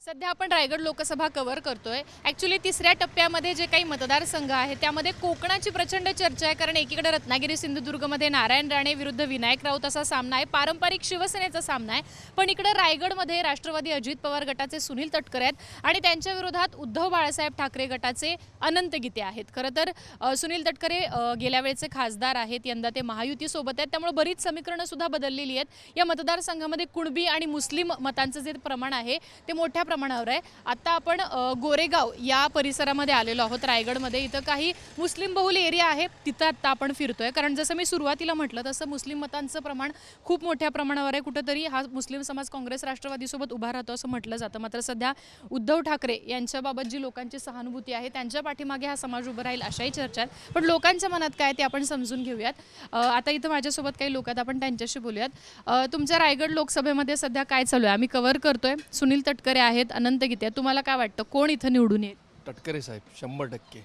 सध्या आपण रायगड लोकसभा कव्हर करतोय. ॲक्च्युली तिसऱ्या टप्प्यामध्ये जे काही मतदारसंघ आहेत त्यामध्ये कोकणाची प्रचंड चर्चा आहे, कारण एकीकडे रत्नागिरी सिंधुदुर्गमध्ये नारायण राणे विरुद्ध विनायक राऊत असा सामना आहे, पारंपरिक शिवसेनेचा सामना आहे. पण इकडे रायगडमध्ये राष्ट्रवादी अजित पवार गटाचे सुनील तटकरे आहेत आणि त्यांच्या विरोधात उद्धव बाळासाहेब ठाकरे गटाचे अनंत गीते आहेत. खरं तर सुनील तटकरे गेल्या वेळेचे खासदार आहेत, यंदा ते महायुतीसोबत आहेत, त्यामुळे बरीच समीकरणं सुद्धा बदललेली आहेत. या मतदारसंघामध्ये कुणबी आणि मुस्लिम मतांचं जे प्रमाण आहे ते मोठ्या प्रमाणावर आहे. आता आपण गोरेगाव या परिसरामध्ये आलेलो आहोत रायगडमध्ये. इथं काही मुस्लिम बहुल एरिया आहे, तिथं आता आपण फिरतोय, कारण जसं मी सुरुवातीला म्हटलं तसं मुस्लिम मतांचं प्रमाण खूप मोठ्या प्रमाणावर आहे. कुठंतरी हा मुस्लिम समाज काँग्रेस राष्ट्रवादीसोबत उभा राहतो असं म्हटलं जातं. मात्र सध्या उद्धव ठाकरे यांच्याबाबत जी लोकांची सहानुभूती आहे त्यांच्या पाठीमागे हा समाज उभा राहील अशाही चर्चा आहेत. पण लोकांच्या मनात काय ते आपण समजून घेऊयात. आता इथं माझ्यासोबत काही लोक आहेत, आपण त्यांच्याशी बोलूयात. तुमच्या रायगड लोकसभेमध्ये सध्या काय चालू आहे? आम्ही कव्हर करतोय. सुनील तटकरे आहेत, अनंत गीते. तुम्हाला काय वाटतं कोण इथं निवडून येईल? तटकरे साहेब 100%.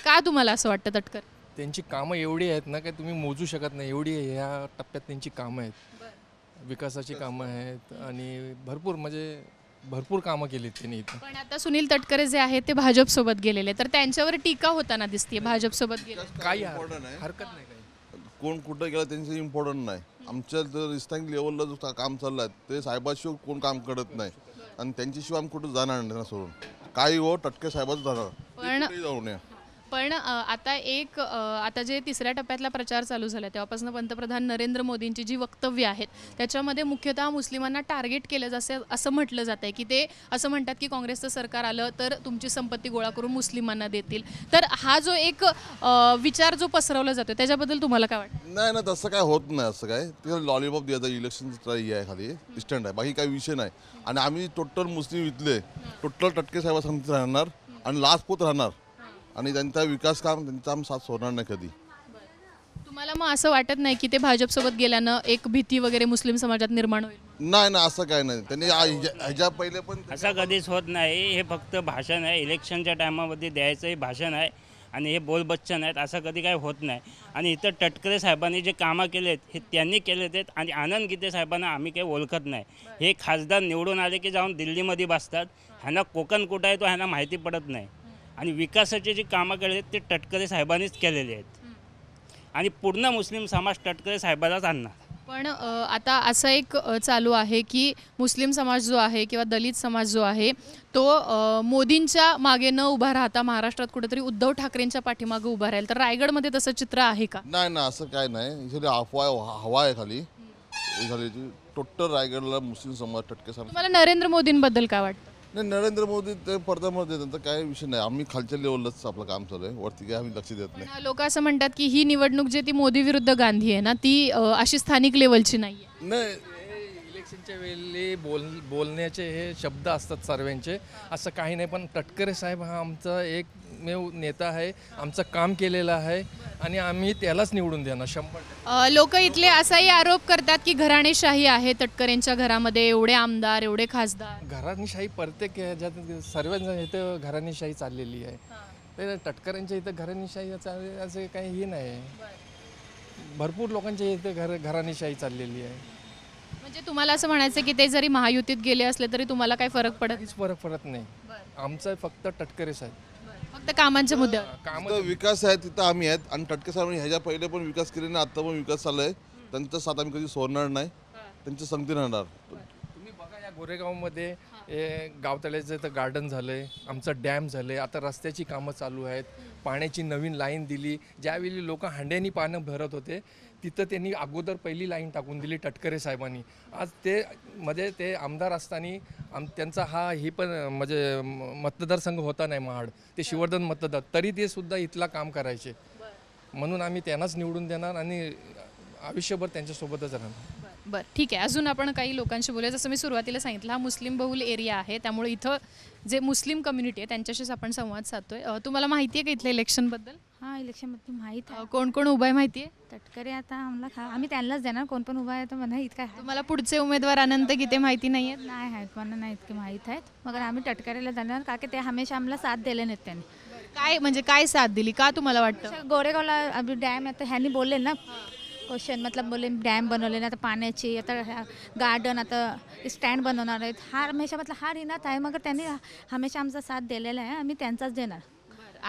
का तुम्हाला असं वाटतं तटकरे? त्यांची कामं एवढी आहेत ना की तुम्ही मोजू शकत नाही, एवढी ह्या टप्प्यात त्यांची कामं आहेत. विकासाची कामं आहेत आणि भरपूर कामं केलीत त्यांनी इथं. पण आता सुनील तटकरे जे आहेत ते भाजपसोबत गेलेले, तर त्यांच्यावर टीका होताना दिसते भाजपसोबत गेले. काही हरकत नाही. काही कोण कुठं गेलं त्यांचं इम्पॉर्टंट नाही. आमच्या जर स्थानिक लेवलला जो काम चाललं आहे ते साहेबाशिवाय कोण काम करत नाही आणि त्यांच्याशिवाय आम्ही कुठं जाणार नाही सोडून. काही हो टटके साहेबाच जाणार जाऊ नये. पण आता जे तिसऱ्या टप्प्यातला प्रचार चालू झाला तेव्हापासून पंतप्रधान नरेंद्र मोदींची जी वक्तव्य आहेत त्याच्यामध्ये मुख्यतः मुस्लिमांना टार्गेट केलं जसं असं म्हटलं जात आहे की ते असं म्हणतात की काँग्रेसचं सरकार आलं तर तुमची संपत्ती गोळा करून मुस्लिमांना देतील. तर हा जो एक विचार जो पसरवला जातो त्याच्याबद्दल तुम्हाला काय वाटतं? नाही ना, तसं काय होत नाही. असं काय ते लॉलीपॉप द्यायचं इलेक्शनचं आहे, खाली स्टँड आहे, बाकी काही विषय नाही. आणि आम्ही टोटल मुस्लिम इथले टोटल टटके साहेब सांगत राहणार आणि लास्ट पोत राहणार आणि त्यांचा विकास काम त्यांचा आम्ही साथ सोडणार नाही कधी. तुम्हाला मग असं वाटत नाही की ते भाजपसोबत गेल्यानं एक भीती वगैरे मुस्लिम समाजात निर्माण होईल? नाही ना, असं काय नाही. त्यांनी ह्याच्या पहिले पण असं कधीच होत नाही. हे फक्त भाषण आहे, इलेक्शनच्या टायमामध्ये द्यायचं हे भाषण आहे आणि हे बोलबच्चन आहेत. असं कधी काही होत नाही. आणि इथं तटकरे साहेबांनी जे कामं केलेत हे त्यांनी केलेत आहेत आणि आनंद गीते साहेबांना आम्ही काही ओळखत नाही. हे खासदार निवडून आले की जाऊन दिल्लीमध्ये बसतात. ह्यांना कोकण कुठं आहे तो ह्यांना माहिती पडत नाही. आणि विकासाचे जे कामं केले आहेत ते तटकरे साहेबांनीच केलेले आहेत आणि पूर्ण मुस्लिम समाज तटकरे साहेबालाच आणणार. पण आता असं एक चालू आहे की मुस्लिम समाज जो आहे किंवा दलित समाज जो आहे तो मोदींच्या मागे न उभा राहता महाराष्ट्रात कुठेतरी उद्धव ठाकरेंच्या पाठीमागे उभा राहील. तर रायगडमध्ये तसं चित्र आहे का? नाही ना, असं काय नाही. इथे अफवा हवा आहे खाली झाली. टोटल रायगडला मुस्लिम समाज टटके साहेब. तुम्हाला नरेंद्र मोदींबद्दल काय वाटतं? नाही, नरेंद्र मोदी ते पडद्यामध्ये त्यांचा काही विषय नाही. आम्ही खालच्या लेवललाच आपलं काम चालू आहे, वरती काय आम्ही लक्ष देत नाही. लोक असं म्हणतात की ही निवडणूक जी ती मोदी विरुद्ध गांधी आहे ना, ती अशी स्थानिक लेवलची नाही आहे. नाही, इलेक्शनच्या वेळी बोलण्याचे हे शब्द असतात सर्वांचे, असं काही नाही. पण तटकरे साहेब हा आमचा एकमेव नेता आहे, आमचं काम केलेलं आहे आणि आम्ही त्यालाच निवडून देणार 100%. लोक इथले असाही आरोप करतात की घराणेशाही आहे तटकरेंच्या घरामध्ये, एवढे आमदार एवढे खासदार. घराणीशाही प्रत्येक ह्याच्यात सर्वांच्या इथं घराणीशाही चाललेली आहे. तर तटकऱ्यांच्या इथं घराणीशाही असं काही नाही. भरपूर लोकांच्या इथं घराणीशाही चाललेली आहे. म्हणजे तुम्हाला असं म्हणायचं की ते जरी महायुतीत गेले असले तरी तुम्हाला काही फरक पडत नाही. आमचं फक्त तटकरे साहेब, फक्त कामांच्या मुद्द्यावर. जिथं विकास आहे तिथं आम्ही आहेत आणि टटके साहेब ह्याच्या पहिले पण विकास केले ना, आता पण विकास चालू आहे. त्यांचा साथ आम्ही कधी सोडणार नाही, त्यांच्या संगती राहणार. तुम्ही बघा या गोरेगावमध्ये गावतळ्याचं इथं गार्डन झालंय, आमचं डॅम झालंय, आता रस्त्याची कामं चालू आहेत, पाण्याची नवीन लाईन दिली. ज्यावेळी लोक हांड्यानी पाणी भरत होते तिथं त्यांनी अगोदर पहिली लाईन टाकून दिली तटकरे साहेबांनी. आज ते आमदार असताना त्यांचा ही पण मतदारसंघ होता नाही महाड, ते शिवर्धन मतदार, तरी ते सुद्धा इथला काम करायचे. म्हणून आम्ही त्यांनाच निवडून देणार आणि आयुष्यभर त्यांच्यासोबतच राहणार. बरं, ठीक आहे. अजून आपण काही लोकांशी बोलूया. जसं मी सुरुवातीला सांगितलं हा मुस्लिम बहुल एरिया आहे, त्यामुळे इथं जे मुस्लिम कम्युनिटी आहे त्यांच्याशीच आपण संवाद साधतोय. तुम्हाला माहिती आहे का इथल्या इलेक्शनबद्दल? हां, इलेक्शनमध्ये माहीत आहे. कोण कोण उभा आहे माहिती आहे? तटकरे आता आम्हाला आम्ही त्यांनाच देणार. कोण पण उभा आहे तर म्हणा इतका आहे. तुम्हाला पुढचे उमेदवार अनंत गीते माहिती नाही आहेत? नाही आहेत, मला नाही इतके माहीत आहेत. मगर आम्ही तटकरेला देणार का की ते हमेशा आम्हाला साथ दिले नाहीत त्यांनी. काय म्हणजे काय साथ दिली का तुम्हाला वाटतं? गोरेगावला डॅम आहे तर ह्यांनी बोलले ना क्वेश्चन मतलब बोले डॅम बनवले आता पाण्याची, आता गार्डन, आता स्टँड बनवणार आहेत. हा हमेशा मतलब हा रिनात आहे, मगर त्यांनी हमेशा आमचा साथ दिलेला आहे, आम्ही त्यांचाच देणार.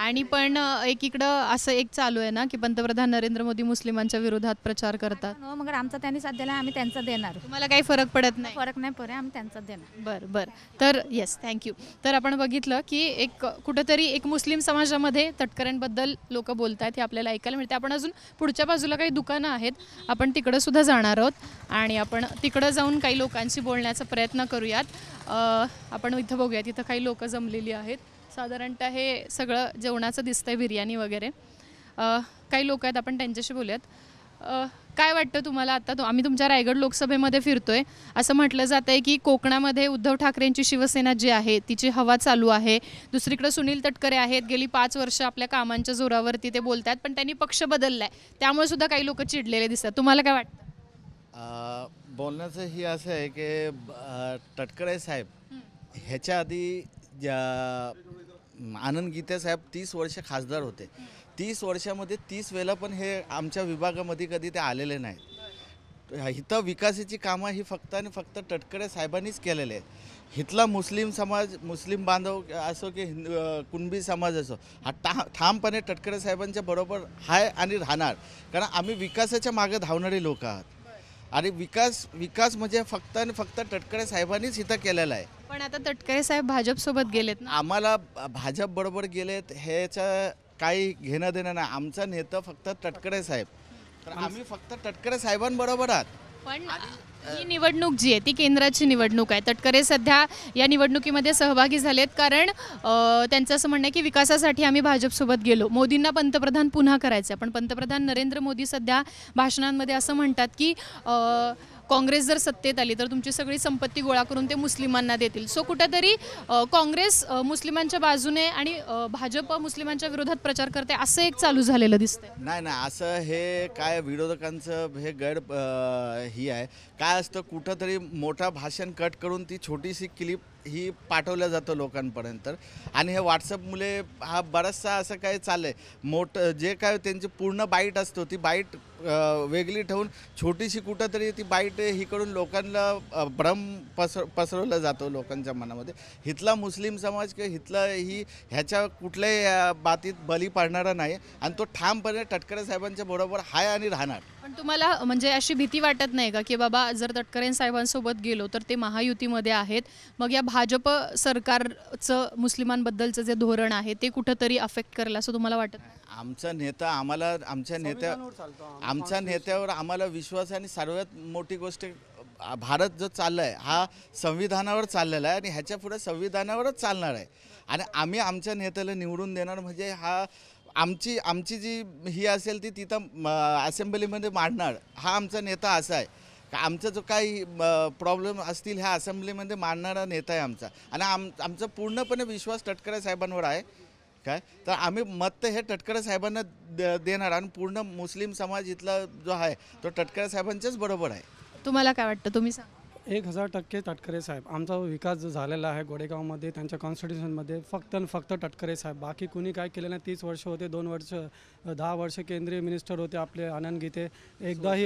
आणि पण एकीकडं असं एक चालू आहे ना की पंतप्रधान नरेंद्र मोदी मुस्लिमांच्या विरोधात प्रचार करतात. हो, मगर आमचा त्यांनी साथ दिला, आम्ही त्यांचा देणार. तुम्हाला काही फरक पडत नाही? फरक नाही पडे, आम्ही त्यांचाच देणार. बरं बरं. तर येस, थँक्यू. तर आपण बघितलं की एक कुठंतरी एक मुस्लिम समाजामध्ये तटकऱ्यांबद्दल लोक बोलत आहेत हे आपल्याला ऐकायला मिळते. आपण अजून पुढच्या बाजूला काही दुकानं आहेत, आपण तिकडं सुद्धा जाणार आहोत आणि आपण तिकडं जाऊन काही लोकांशी बोलण्याचा प्रयत्न करूयात. आपण इथं बघूयात, इथं काही लोक जमलेली आहेत. साधारणतः हे सगळं जेवणाचं दिसतंय, बिर्याणी वगैरे. काही लोक आहेत, आपण त्यांच्याशी बोलूयात. काय वाटतं तुम्हाला? आता आम्ही तुमच्या रायगड लोकसभेमध्ये फिरतोय, असं म्हटलं जात आहे की कोकणामध्ये उद्धव ठाकरेंची शिवसेना जी आहे तिची हवा चालू आहे. दुसरीकडे सुनील तटकरे आहेत, गेली 5 वर्ष आपल्या कामांच्या जोरावरती ते बोलतात, पण त्यांनी पक्ष बदलला आहे, त्यामुळे सुद्धा काही लोक चिडलेले दिसतात. तुम्हाला काय वाटतं? बोलण्याचं ही असं आहे की तटकरे साहेब ह्याच्या आधी आनंद गीते साहेब 30 वर्ष खासदार होते. 30 वर्षामध्ये 30 वेळा पण हे आमच्या विभागामध्ये कधी ते आलेले नाहीत. इथं विकासाची कामं ही फक्त आणि फक्त तटकरे साहेबांनीच केलेले आहेत. इथला मुस्लिम समाज, मुस्लिम बांधव असो की कुणबी समाज असो, हा ठामपणे तटकरे साहेबांच्या बरोबर आहे आणि राहणार. कारण आम्ही विकासाच्या मागे धावणारे लोक आहात आणि विकास म्हणजे फक्त आणि फक्त तटकरे साहेबांनीच इथं केलेला आहे. पण आता तटकरे साहेब भाजपसोबत गेलेत ना. आम्हाला भाजप बरोबर गेलेत ह्याचं काही घेणं देणं नाही. आमचा नेता फक्त तटकरे साहेब, तर आम्ही फक्त तटकरे साहेबांबरोबर आहात. पण ही निवडणूक जी आहे ती केंद्राची निवडणूक आहे. तटकरे सध्या या निवडणुकीमध्ये सहभागी झालेत, कारण त्यांचं असं म्हणणं आहे की विकासासाठी आम्ही भाजपसोबत गेलो, मोदींना पंतप्रधान पुन्हा करायचं. पण पंतप्रधान नरेंद्र मोदी सध्या भाषणांमध्ये असं म्हणतात की काँग्रेस जर सत्तेत आली तर तुमची सगळी संपत्ती गोळा करून ते मुस्लिमांना देतील. सो कुठेतरी काँग्रेस मुस्लिमांच्या बाजूने आणि भाजप मुस्लिमांच्या विरोधात प्रचार करते, असं एक चालू झालेलं दिसतंय. नाही नाही, असं हे काय विरोधकांचं हे ही आहे. काय असतं, कुठंतरी मोठा भाषण कट करून ती छोटीशी क्लिप ही पाठवल्या जातं लोकांपर्यंत, आणि हे व्हॉट्सअपमुळे हा बराचसा असं काय चाललं आहे. मोठं जे काय त्यांची पूर्ण बाईट असतो ती बाईट वेगळी ठेवून छोटीशी कुठंतरी ती बाईट ही करून लोकांना भ्रम पसरवलं जातो लोकांच्या मनामध्ये. इथला मुस्लिम समाज किंवा इथला ही ह्याच्या कुठल्याही बाबतीत बली पडणारा नाही आणि तो ठामपणे तटकरे साहेबांच्या बरोबर आहे आणि राहणार. पण तुम्हाला म्हणजे अशी भीती वाटत नाही का की बाबा जर तटकरे साहेबांसोबत गेलो तर ते महायुतीमध्ये आहेत, मग या भाजप सरकारचं मुस्लिमांबद्दलचं जे धोरण आहे ते कुठंतरी अफेक्ट करेल असं तुम्हाला वाटत? आमचा नेता आम्हाला आमच्या नेत्यावर आम्हाला विश्वास आहे आणि सर्वात मोठी गोष्ट भारत जो चालला आहे हा संविधानावर चाललेला आहे आणि ह्याच्या पुढे संविधानावरच चालणार आहे आणि आम्ही आमच्या नेत्याला निवडून देणार. म्हणजे हा आमची जी ही असेल ती तिथं असेंब्लीमध्ये मांडणार. हा आमचा नेता असा आहे का आमचा जो काही प्रॉब्लेम असतील ह्या असेंब्लीमध्ये मांडणारा नेता आहे आमचा. आणि आमचा पूर्णपणे विश्वास तटकरे साहेबांवर आहे काय, तर आम्ही मत हे तटकरे साहेबांना देणार आणि पूर्ण मुस्लिम समाज इथला जो आहे तो तटकरे साहेबांच्याच बरोबर आहे. तुम्हाला काय वाटतं, तुम्ही सांगा? 1000% तटकरे साहेब. आमचा विकास जो झालेला आहे गोडेगावमध्ये त्यांच्या कॉन्स्टिट्यूशनमध्ये फक्त आणि फक्त तटकरे साहेब, बाकी कुणी काय केलं नाही. 30 वर्ष होते, 2 वर्ष 10 वर्ष केंद्रीय मिनिस्टर होते आपले आनंद गीते, एकदाही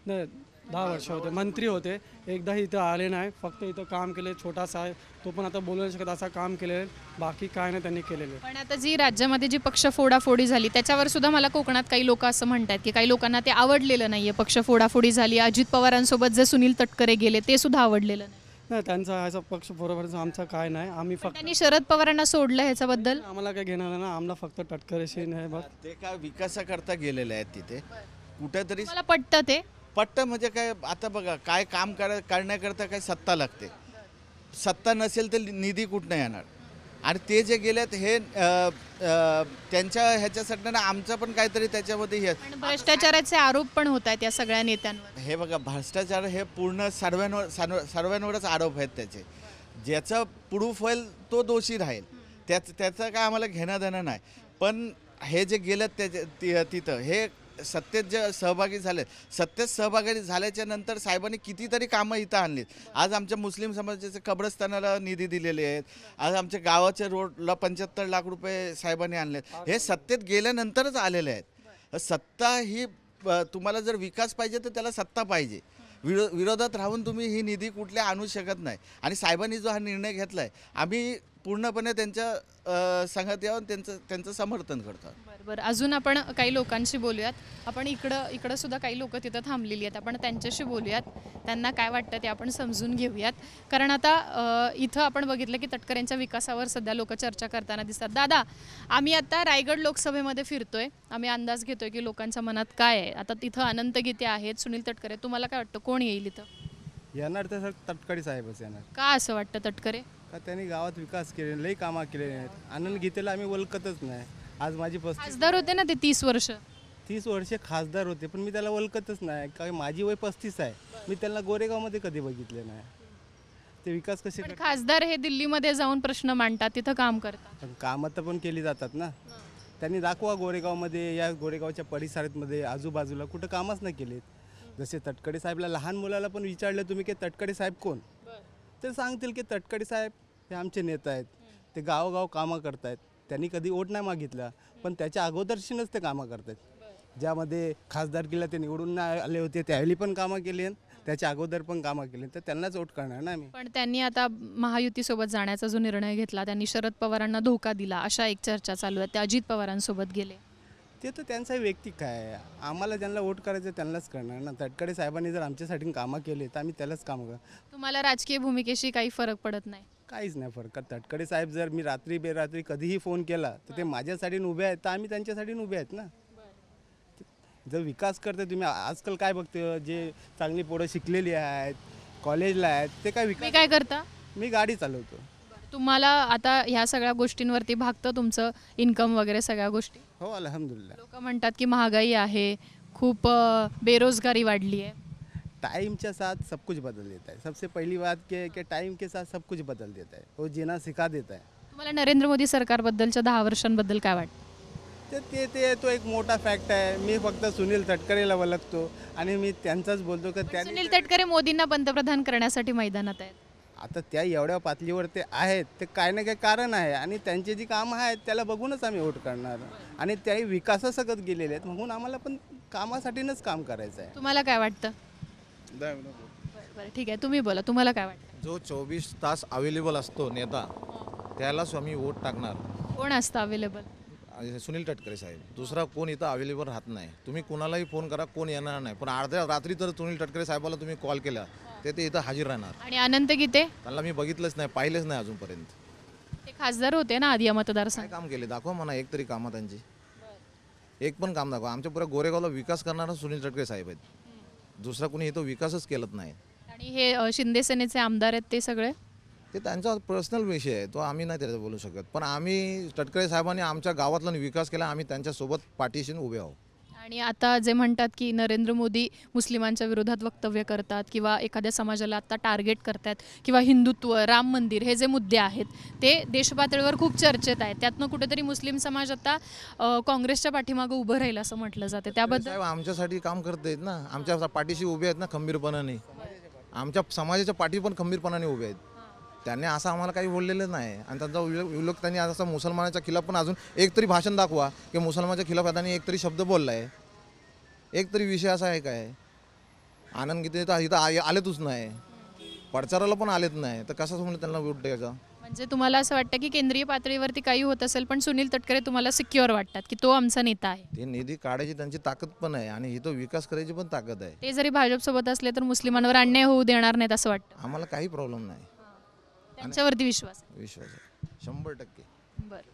नाही 10 वर्ष होते मंत्री होते, एकदाही इथं आले नाही. फक्त इथं काम केले, छोटासा आहे तो पण आता बोलू नाही शकत असं काम केले, बाकी काय नाही त्यांनी केलेले. पण आता जी राज्यामध्ये जी पक्ष फोडाफोडी झाली त्याच्यावर सुद्धा मला कोकणात काही लोक असं म्हणतात की काही लोकांना ते आवडलेलं नाही आहे. पक्ष फोडाफोडी झाली, अजित पवारांसोबत जे सुनील तटकरे गेले ते सुद्धा आवडलेलं नाही. नाही, त्यांचा ह्याचा पक्ष बरोबरचा आमचा काय नाही. आम्ही फक्त त्यांनी शरद पवारांना सोडलं ह्याच्याबद्दल आम्हाला काय घेणार ना, आम्हाला फक्त तटकरेशी नाही. बस ते काय विकासाकरता गेलेले आहेत तिथे कुठेतरी. मला पटतं ते पट्ट म्हणजे काय, आता बघा काय काम करण्याकरता काय सत्ता लागते. सत्ता नसेल तर निधी कुठनं येणार. आणि ते जे गेलेत हे त्यांच्या ह्याच्यासाठी ना आमचं पण काहीतरी त्याच्यामध्ये हे भ्रष्टाचाराचे आरोप पण होत आहेत या सगळ्या नेत्यांवर. हे बघा भ्रष्टाचार हे पूर्ण सर्वांवरच आरोप आहेत त्याचे. ज्याचा प्रूफ होईल तो दोषी राहील, त्याचं काय आम्हाला घेणं देणं नाही. पण हे जे गेलेत त्याचे तिथं हे सत्तेत जे सहभागी झाले, सत्तेत सहभागी झाल्याच्या नंतर साहेबांनी कितीतरी कामं इथं आणलीत. आज आमच्या मुस्लिम समाजाचे कब्रस्तानाला निधी दिलेले आहेत. आज आमच्या गावाच्या रोडला 75 लाख रुपये साहेबांनी आणलेत. हे सत्तेत गेल्यानंतरच आलेले आहेत. सत्ता ही तुम्हाला जर विकास पाहिजे तर त्याला सत्ता पाहिजे. विरोधात राहून तुम्ही ही निधी कुठल्या आणू शकत नाही. आणि साहेबांनी जो हा निर्णय घेतला आहे, आम्ही पूर्णपणे त्यांच्या संगत यावं, त्यांचं समर्थन करतो. बरं, अजून आपण काही लोकांशी बोलूयात. आपण इकडं सुद्धा काही लोक तिथं थांबलेली आहेत. आपण त्यांच्याशी बोलूयात, त्यांना काय वाटतं ते आपण समजून घेऊयात. कारण आता इथं आपण बघितलं की तटकरेंच्या विकासावर सध्या लोक चर्चा करताना दिसतात. दादा, आम्ही आता रायगड लोकसभेमध्ये फिरतोय, आम्ही अंदाज घेतोय की लोकांच्या मनात काय आहे. आता तिथं अनंत गीते आहेत, सुनील तटकरे, तुम्हाला काय वाटतं कोण येईल इथं? येणार तर तटकरे साहेबच येणार. का असं वाटतं तटकरे? का त्यांनी गावात विकास केले, लई कामं केलेले आहेत. आनंद गीतेला आम्ही ओळखतच नाही. आज माझी खासदार होते ना ते 30 वर्ष. 30 वर्षे खासदार होते, पण मी त्याला ओळखतच नाही. कारण माझी वय 35 आहे. मी त्यांना गोरेगावमध्ये कधी बघितले नाही. ते विकास कसे पण खासदार हे दिल्लीमध्ये जाऊन प्रश्न मांडतात, तिथं काम करतात. पण कामं तर पण केली जातात ना. त्यांनी दाखवा गोरेगावमध्ये, या गोरेगावच्या परिसरामध्ये आजूबाजूला कुठं कामच नाही केलेत. जसे तटकरे साहेबला लहान मुलाला पण विचारलं तुम्ही की तटकरे साहेब कोण, ते सांगतील की तटकरे साहेब हे आमचे नेते आहेत. ते गावोगाव कामं करतायत. त्यांनी कधी वोट नाही मागितला, पण त्याच्या अगोदरशीनच ते कामं करतात. ज्यामध्ये खासदारकीला ते निवडून आले होते त्यावेळी पण कामं केली, त्याच्या अगोदर पण कामं केली, तर त्यांनाच वोट करणार ना आम्ही. पण त्यांनी आता महायुतीसोबत जाण्याचा जो निर्णय घेतला, त्यांनी शरद पवारांना धोका दिला, अशा एक चर्चा चालू आहे. ते अजित पवारांसोबत गेले. ते तर त्यांचा वैयक्तिक आहे. आम्हाला ज्यांना वोट करायचं त्यांनाच करणार ना. तटकरे साहेबांनी जर आमच्यासाठी कामं केले तर आम्ही त्यालाच कामं करणार. तुम्हाला राजकीय भूमिकेशी काही फरक पडत नाही? काहीच नाही फरक. तटकरे साहेब जर मी रात्री बेरात्री कधीही फोन केला तर ते माझ्यासाठी उभे आहेत, तर आम्ही त्यांच्यासाठी उभे आहेत ना. जर विकास करते तुम्ही आजकाल काय बघते, जे चांगली पोरं शिकलेली आहेत, कॉलेजला आहेत, ते काय मी विकास. काय करता? मी गाडी चालवतो. तुम्हाला आता ह्या सगळ्या गोष्टींवरती भागतं तुमचं इन्कम वगैरे सगळ्या गोष्टी? हो, अल्हम्दुलिल्लाह. लोक म्हणतात की महागाई आहे, खूप बेरोजगारी वाढली आहे. टाइम के साथ सब कुछ बदल देता है. सबसे पहली बात कि टाइम के साथ सब कुछ बदल देता है. वो जीना सिखा देता है. तुम्हाला नरेंद्र मोदी सरकारबद्दलच्या 10 वर्षांबद्दल काय वाटतं? ते तो एक मोठा फॅक्ट आहे. मी फक्त सुनील तटकरेला ओळखतो आणि मी त्यांचाच बोलतो की त्यांनी सुनील तटकरे मोदींना पंतप्रधान करण्यासाठी मैदानात आहेत. आता त्या एवढ्या पातळीवर ते आहेत, ते काय ना काय कारण आहे. आणि त्यांची जी कामं आहेत त्याला बघूनच आम्ही वोट करणार. आणि त्याही विकासासकट गेलेले आहेत, म्हणून आम्हाला पण कामासाठीच काम करायचं आहे. तुम्हाला काय वाटतं? बरं, ठीक आहे, तुम्ही बोला, तुम्हाला काय वाटतं? जो 24 तास अवेलेबल असतो नेता, त्यालाच आम्ही वोट टाकणार. कोण असतं अवेलेबल? सुनील तटकरे साहेब. दुसरा कोण इथं अवेलेबल राहत नाही. तुम्ही कोणालाही फोन करा, कोण येणार नाही. पण अर्ध्या रात्री तर सुनील तटकरे साहेबाला तुम्ही कॉल केला ते इथं हजर राहणार. आणि अनंत गीते? त्यांना मी बघितलंच नाही, पाहिलेच नाही अजूनपर्यंत. ते खासदार होते ना आधी या मतदारसंघ. काय काम केले दाखवा म्हणा, एक तरी कामं त्यांची. एक पण काम दाखवा. आमच्या पुऱ्या गोरेगावला विकास करणारा सुनील तटकरे साहेब आहेत. दुसरा कोणी इथं विकासच केलंच नाही. आणि हे शिंदे सेनेचे आमदार आहेत ते सगळे? ते त्यांचा पर्सनल विषय आहे, तो आम्ही नाही त्याच्यात बोलू शकत. पण आम्ही तटकरे साहेबांनी आमच्या गावातला विकास केला, आम्ही त्यांच्यासोबत पाठीशी उभे आहोत. आणि आता जे म्हणतात की नरेंद्र मोदी मुस्लिमांच्या विरोधात वक्तव्य करतात किंवा एखाद्या समाजाला आता टार्गेट करतात किंवा हिंदुत्व, राम मंदिर हे जे मुद्दे आहेत ते देशपातळीवर खूप चर्चेत आहेत. त्यातनं कुठेतरी मुस्लिम समाज आता काँग्रेसच्या पाठीमागं उभं राहील असं म्हटलं जाते. त्याबद्दल साहेब आमच्यासाठी काम करत ना, आमच्या पाठीशी उभे आहेत ना खंबीरपणाने. आमच्या समाजाच्या पाठी पण खंबीरपणाने उभे आहेत. त्यांनी असं आम्हाला काही बोललेलं नाही. आणि त्यांचा विरोध त्यांनी असं मुसलमानाच्या खिलाफ पण अजून एक तरी भाषण दाखवा की मुसलमानाच्या खिलाफ त्यांनी एक तरी शब्द बोलला आहे. एक तरी विषय असा आहे काय? आनंद गीते तर इथं आलेतच नाही, प्रचाराला पण आलेत नाही, तर कसं म्हणून त्यांना वोट द्यायचा? म्हणजे तुम्हाला असं वाटतं की केंद्रीय पातळीवरती काही होत असेल पण सुनील तटकरे तुम्हाला सिक्युअर वाटतात की तो आमचा नेता आहे? ते निधी काढायची त्यांची ताकद पण आहे आणि इथं विकास करायची पण ताकद आहे. ते जरी भाजपसोबत असले तर मुस्लिमांवर अन्याय होऊ देणार नाहीत असं वाटतं? आम्हाला काही प्रॉब्लेम नाही. त्यांच्यावरती विश्वास? विश्वास आहे 100%.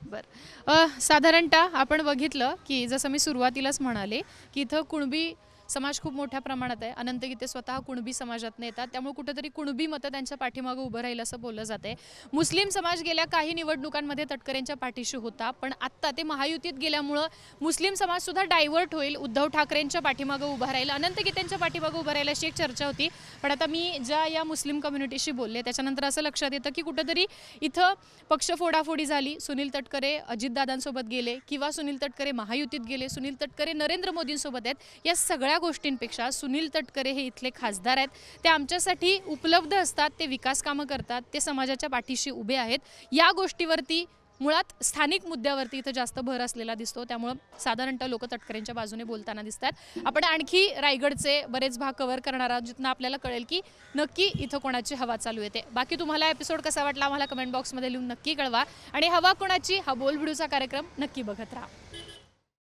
बरं. साधारणतः आपण बघितलं की जसं मी सुरुवातीलाच म्हणाले की इथं कुणबी समाज खूप मोठ्या प्रमाणात आहे. अनंत गीते स्वतः कुणबी समाजातून येतात, त्यामुळे कुठेतरी कुणबी मतं त्यांच्या पाठीमागं उभं राहील असं बोललं जाते. मुस्लिम समाज गेल्या काही निवडणुकांमध्ये तटकरेंच्या पाठीशी होता, पण आत्ता ते महायुतीत गेल्यामुळं मुस्लिम समाजसुद्धा डायव्हर्ट होईल, उद्धव ठाकरेंच्या पाठीमागं उभा राहील, अनंत गीतेंच्या पाठीमागं उभं राहील अशी एक चर्चा होती. पण आता मी ज्या या मुस्लिम कम्युनिटीशी बोलले त्याच्यानंतर असं लक्षात येतं की कुठेतरी इथं पक्ष फोडाफोडी झाली. सुनील तटकरे अजितदादांसोबत गेले किंवा सुनील तटकरे महायुतीत गेले, सुनील तटकरे नरेंद्र मोदींसोबत आहेत. या सगळ्या गोष्टींपेक्षा सुनील तटकरे हे इथले खासदार आहेत, ते आमच्यासाठी उपलब्ध असतात, ते विकास कामं करतात, ते समाजाच्या पाठीशी उभे आहेत. या गोष्टीवरती मुळात स्थानिक मुद्द्यावरती इथं जास्त भर असलेला दिसतो. त्यामुळं साधारणतः लोक तटकरेंच्या बाजूने बोलताना दिसतात. आपण आणखी रायगडचे बरेच भाग कव्हर करणार आहोत, जिथनं आपल्याला कळेल की नक्की इथं कोणाची हवा चालू येते. बाकी तुम्हाला एपिसोड कसा वाटला आम्हाला कमेंट बॉक्समध्ये लिहून नक्की कळवा आणि हवा कोणाची हा बोल भिडूचा कार्यक्रम नक्की बघत राहा.